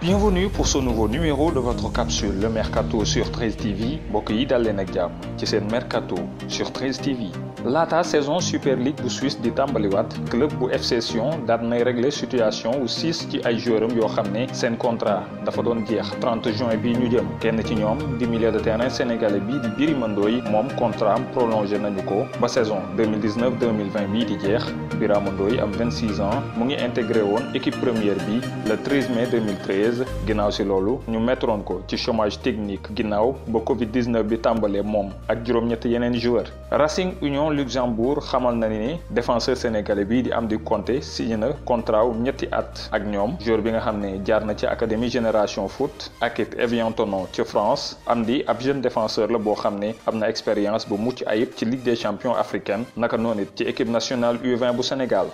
Bienvenue pour ce nouveau numéro de votre capsule Le Mercato sur 13 TV mbokk yi dal leen ak jàmm ci seen Mercato sur 13 TV. laata saison Super League bu Suisse di tàmbaliwaat club bu FC Sion daal nay régler situation wu 6 ci ay joueuram yoo xam ne seen contrat dafa doon jeex 30 juin bii ñu jëm kenn ci ñoom di milieu de terrain sénégalais bii di Birima Ndoye moom contrat am prolongé nañu ko ba saison 2019-2020 bii di jeex Birima Ndoye am 26 ans mu ngi intégré woon équipe première bi le 13 mai 2013 ginnaaw si loolu ñu mettroon ko ci chômage technique ginnaaw ba Covid-19 bi tàmbalee moom ak juróom-ñetti yeneen joueurs. Racing Union Luxembourg xamal na ni défenseur sénégalais bii di Amdy Konté signé na contrat wu ñetti at ak ñoom joueur bi nga xam ne jaar na ci académie Génération Foot ak it Evian Tonon ci France. Amdy ab jeune défenseur la boo xam ne am na expérience bu mucc ayib ci Ligue des champions africaine naka noonu it ci équipe nationale U20 bu Sénégal.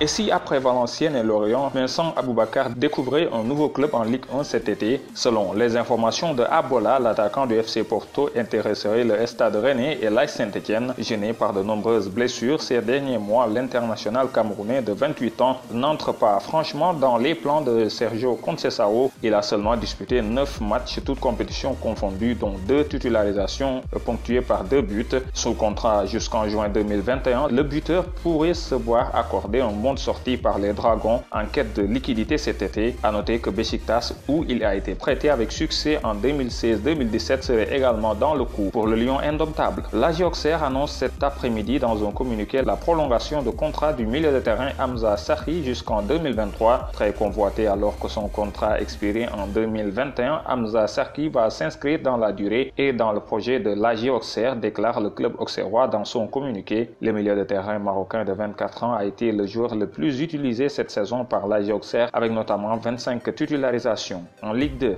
Et si après Valenciennes et Lorient, Vincent Aboubakar découvrait un nouveau club en Ligue 1 cet été? Selon les informations de Abola, l'attaquant du FC Porto intéresserait le Stade Rennais et l'AS Saint-Étienne. Gêné par de nombreuses blessures ces derniers mois, l'international camerounais de 28 ans n'entre pas franchement dans les plans de Sergio Conceição. Il a seulement disputé 9 matchs, toutes compétitions confondues, dont 2 titularisations ponctuées par 2 buts. Sous contrat jusqu'en juin 2021, le buteur pourrait se voir accorder un bon sortie par les Dragons en quête de liquidité cet été. À noter que Beşiktaş, où il a été prêté avec succès en 2016-2017, serait également dans le coup pour le Lion indomptable. L'Ajax annonce cet après-midi dans un communiqué la prolongation de contrat du milieu de terrain Hamza Sarri jusqu'en 2023. Très convoité alors que son contrat expirait en 2021, Hamza Sarri va s'inscrire dans la durée et dans le projet de l'Ajax, déclare le club auxerrois dans son communiqué. Le milieu de terrain marocain de 24 ans a été le joueur le plus utilisé cette saison par l'Ajax avec notamment 25 titularisations en Ligue 2.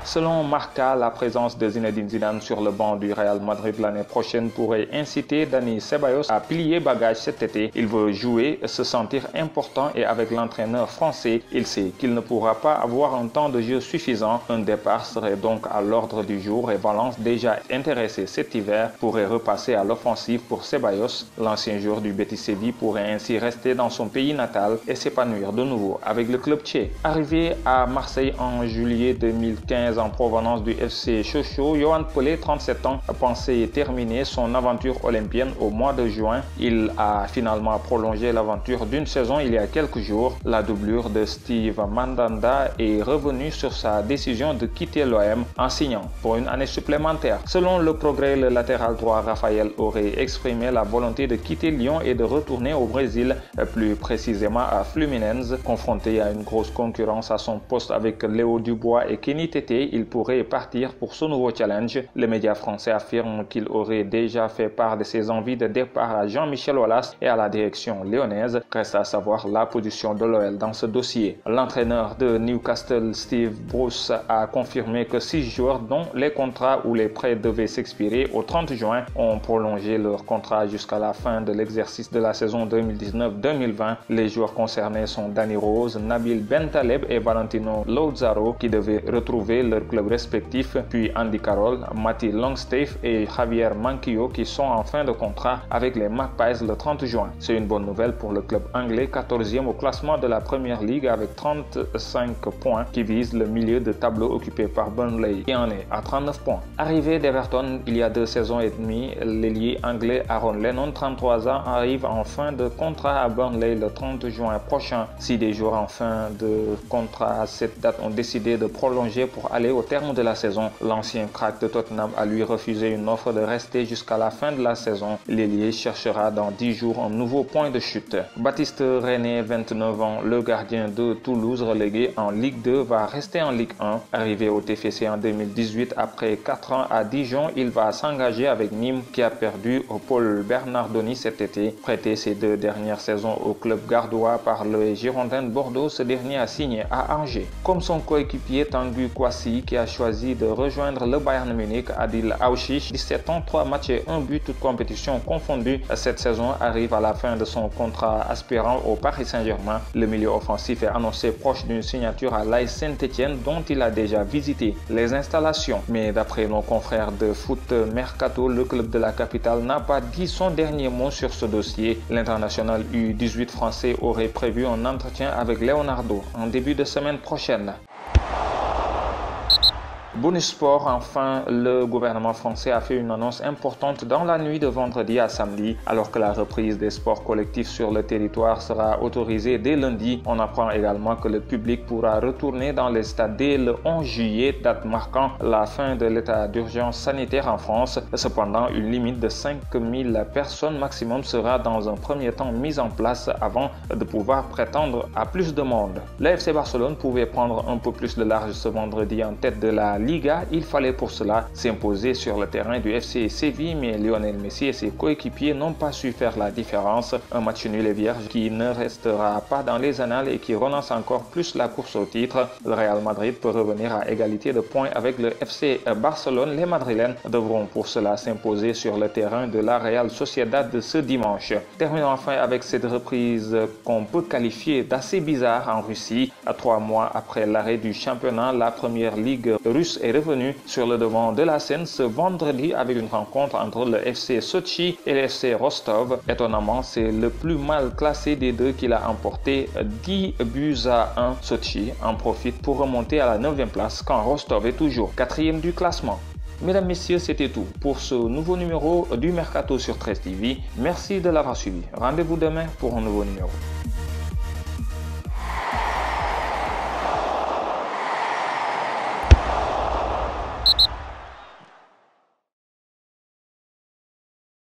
Selon Marca, la présence de Zinedine Zidane sur le banc du Real Madrid l'année prochaine pourrait inciter Dani Ceballos à plier bagage cet été. Il veut jouer, se sentir important et avec l'entraîneur français, il sait qu'il ne pourra pas avoir un temps de jeu suffisant. Un départ serait donc à l'ordre du jour et Valence, déjà intéressé cet hiver, pourrait repasser à l'offensive pour Ceballos. L'ancien joueur du Betis Séville pourrait ainsi rester dans son pays natal et s'épanouir de nouveau avec le club tchèque. Arrivé à Marseille en juillet 2015, en provenance du FC Sochaux, Yohan Pelé, 37 ans, pensait terminer son aventure olympienne au mois de juin. Il a finalement prolongé l'aventure d'une saison il y a quelques jours. La doublure de Steve Mandanda est revenue sur sa décision de quitter l'OM en signant pour une année supplémentaire. Selon Le Progrès, le latéral droit Raphaël aurait exprimé la volonté de quitter Lyon et de retourner au Brésil, plus précisément à Fluminense. Confronté à une grosse concurrence à son poste avec Léo Dubois et Kenny Tété, il pourrait partir pour ce nouveau challenge. Les médias français affirment qu'il aurait déjà fait part de ses envies de départ à Jean-Michel Aulas et à la direction lyonnaise. Reste à savoir la position de l'OL dans ce dossier. L'entraîneur de Newcastle, Steve Bruce, a confirmé que 6 joueurs dont les contrats ou les prêts devaient s'expirer au 30 juin ont prolongé leur contrat jusqu'à la fin de l'exercice de la saison 2019-2020. Les joueurs concernés sont Danny Rose, Nabil Bentaleb et Valentino Lautaro qui devaient retrouver leur club respectif, puis Andy Carroll, Matty Longstaff et Javier Manquillo qui sont en fin de contrat avec les Magpies le 30 juin. C'est une bonne nouvelle pour le club anglais, 14e au classement de la Premier League avec 35 points qui vise le milieu de tableau occupé par Burnley et en est à 39 points. Arrivé d'Everton il y a 2 saisons et demie, l'ailier anglais Aaron Lennon, 33 ans, arrive en fin de contrat à Burnley le 30 juin prochain. Si des joueurs en fin de contrat à cette date ont décidé de prolonger pour aller au terme de la saison, l'ancien crack de Tottenham a lui refusé une offre de rester jusqu'à la fin de la saison. L'ailier cherchera dans 10 jours un nouveau point de chute. Baptiste René, 29 ans, le gardien de Toulouse relégué en Ligue 2, va rester en Ligue 1. Arrivé au TFC en 2018, après 4 ans à Dijon, il va s'engager avec Nîmes qui a perdu Paul Bernardoni cet été. Prêté ces 2 dernières saisons au club gardois par le Girondin de Bordeaux, ce dernier a signé à Angers. Comme son coéquipier Tanguy Kouassi, Russie qui a choisi de rejoindre le Bayern Munich. Adil Aouchiche, 17 ans, 3 matchs et 1 but, toutes compétitions confondues. Cette saison arrive à la fin de son contrat aspirant au Paris Saint-Germain. Le milieu offensif est annoncé proche d'une signature à l'AS Saint-Étienne dont il a déjà visité les installations. Mais d'après nos confrères de Foot Mercato, le club de la capitale n'a pas dit son dernier mot sur ce dossier. L'international U18 français aurait prévu un entretien avec Leonardo en début de semaine prochaine. Bonus Sport, enfin, le gouvernement français a fait une annonce importante dans la nuit de vendredi à samedi. Alors que la reprise des sports collectifs sur le territoire sera autorisée dès lundi, on apprend également que le public pourra retourner dans les stades dès le 11 juillet, date marquant la fin de l'état d'urgence sanitaire en France. Cependant, une limite de 5000 personnes maximum sera dans un premier temps mise en place avant de pouvoir prétendre à plus de monde. Le FC Barcelone pouvait prendre un peu plus de large ce vendredi en tête de la Liga. Il fallait pour cela s'imposer sur le terrain du FC Séville, mais Lionel Messi et ses coéquipiers n'ont pas su faire la différence. Un match nul et vierge qui ne restera pas dans les annales et qui relance encore plus la course au titre. Le Real Madrid peut revenir à égalité de points avec le FC Barcelone. Les Madrilènes devront pour cela s'imposer sur le terrain de la Real Sociedad de ce dimanche. Terminons enfin avec cette reprise qu'on peut qualifier d'assez bizarre en Russie. À 3 mois après l'arrêt du championnat, la première ligue russe est revenu sur le devant de la scène ce vendredi avec une rencontre entre le FC Sochi et le FC Rostov. Étonnamment, c'est le plus mal classé des deux qui l'a emporté 10 buts à 1. Sochi en profite pour remonter à la 9e place quand Rostov est toujours 4e du classement. Mesdames, Messieurs, c'était tout pour ce nouveau numéro du Mercato sur 13 TV. Merci de l'avoir suivi. Rendez-vous demain pour un nouveau numéro.